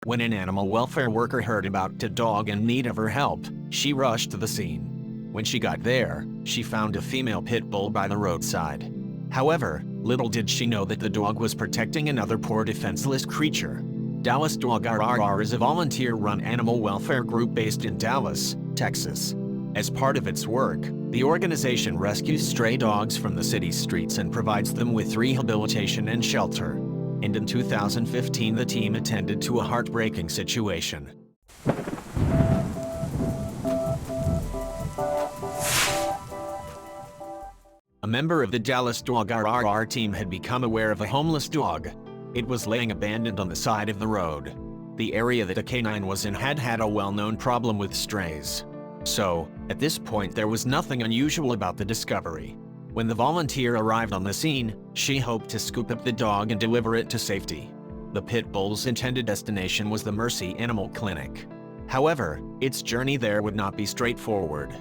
When an animal welfare worker heard about the dog in need of her help, she rushed to the scene. When she got there, she found a female pit bull by the roadside. However, little did she know that the dog was protecting another poor defenseless creature. Dallas DogRRR is a volunteer-run animal welfare group based in Dallas, Texas. As part of its work, the organization rescues stray dogs from the city's streets and provides them with rehabilitation and shelter. And in 2015, the team attended to a heartbreaking situation. A member of the Dallas DogRRR team had become aware of a homeless dog. It was laying abandoned on the side of the road. The area that the canine was in had a well-known problem with strays. So, at this point there was nothing unusual about the discovery. When the volunteer arrived on the scene, she hoped to scoop up the dog and deliver it to safety. The pit bull's intended destination was the Mercy Animal Clinic. However, its journey there would not be straightforward.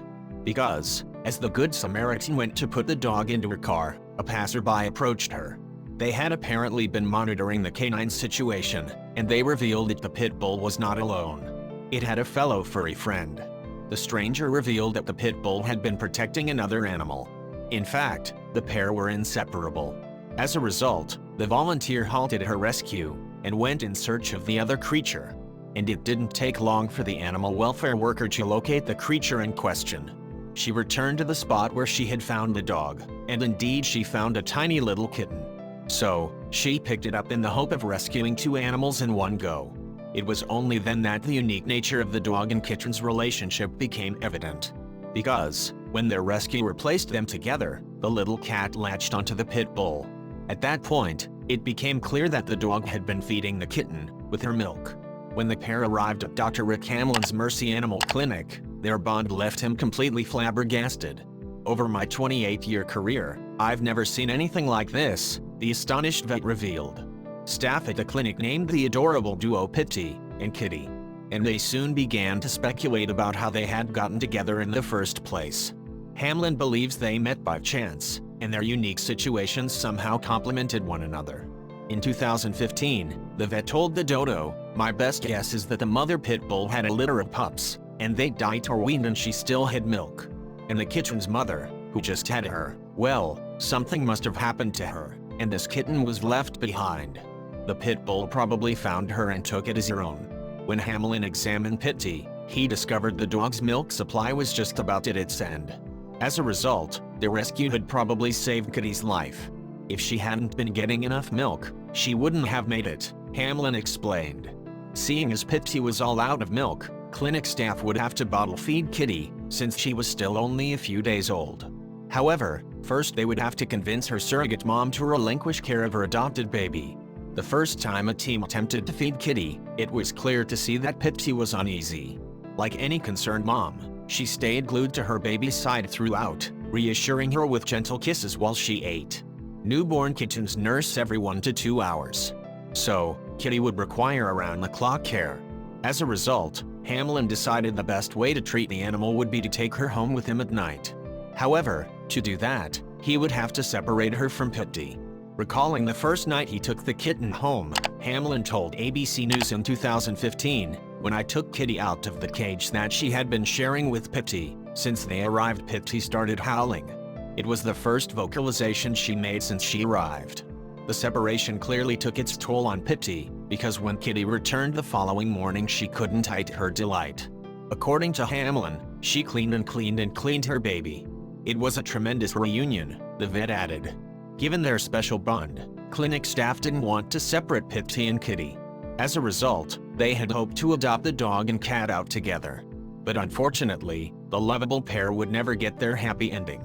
Because, as the Good Samaritan went to put the dog into her car, a passerby approached her. They had apparently been monitoring the canine's situation, and they revealed that the pit bull was not alone. It had a fellow furry friend. The stranger revealed that the pit bull had been protecting another animal. In fact, the pair were inseparable. As a result, the volunteer halted her rescue and went in search of the other creature. And it didn't take long for the animal welfare worker to locate the creature in question. She returned to the spot where she had found the dog, and indeed she found a tiny little kitten. So, she picked it up in the hope of rescuing two animals in one go. It was only then that the unique nature of the dog and kitten's relationship became evident. Because, when their rescuer placed them together, the little cat latched onto the pit bull. At that point, it became clear that the dog had been feeding the kitten with her milk. When the pair arrived at Dr. Rick Hamlin's Mercy Animal Clinic, their bond left him completely flabbergasted. "Over my 28-year career, I've never seen anything like this," the astonished vet revealed. Staff at the clinic named the adorable duo Pitty and Kitty, and they soon began to speculate about how they had gotten together in the first place. Hamlin believes they met by chance, and their unique situations somehow complemented one another. In 2015, the vet told the dodo, "My best guess is that the mother pit bull had a litter of pups, and they died or weaned and she still had milk. And the kitten's mother, who just had her, well, something must have happened to her, and this kitten was left behind. The pit bull probably found her and took it as her own." When Hamlin examined Pitty, he discovered the dog's milk supply was just about at its end. As a result, the rescue had probably saved Kitty's life. If she hadn't been getting enough milk, she wouldn't have made it, Hamlin explained. Seeing as Pitty was all out of milk, clinic staff would have to bottle feed Kitty, since she was still only a few days old. However, first they would have to convince her surrogate mom to relinquish care of her adopted baby. The first time a team attempted to feed Kitty, it was clear to see that Pitty was uneasy. Like any concerned mom, she stayed glued to her baby's side throughout, reassuring her with gentle kisses while she ate. Newborn kittens nurse every 1 to 2 hours. So, Kitty would require around-the-clock care. As a result, Hamlin decided the best way to treat the animal would be to take her home with him at night. However, to do that, he would have to separate her from Pitty. Recalling the first night he took the kitten home, Hamlin told ABC News in 2015, "When I took Kitty out of the cage that she had been sharing with Pitty, since they arrived Pitty started howling. It was the first vocalization she made since she arrived." The separation clearly took its toll on Pitty, because when Kitty returned the following morning she couldn't hide her delight. According to Hamlin, she cleaned and cleaned and cleaned her baby. "It was a tremendous reunion," the vet added. Given their special bond, clinic staff didn't want to separate Pitty and Kitty. As a result, they had hoped to adopt the dog and cat out together. But unfortunately, the lovable pair would never get their happy ending.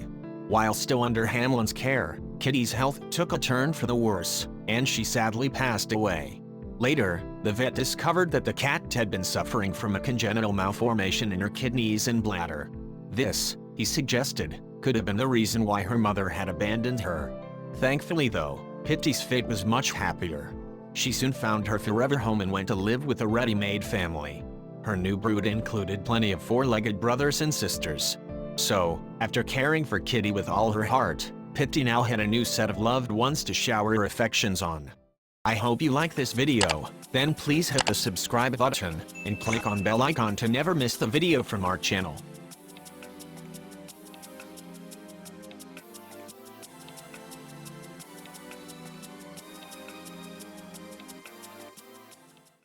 While still under Hamlin's care, Kitty's health took a turn for the worse, and she sadly passed away. Later, the vet discovered that the cat had been suffering from a congenital malformation in her kidneys and bladder. This, he suggested, could have been the reason why her mother had abandoned her. Thankfully though, Pitty's fate was much happier. She soon found her forever home and went to live with a ready-made family. Her new brood included plenty of four-legged brothers and sisters. So, after caring for Kitty with all her heart, Pitty now had a new set of loved ones to shower her affections on. I hope you like this video, then please hit the subscribe button, and click on bell icon to never miss the video from our channel.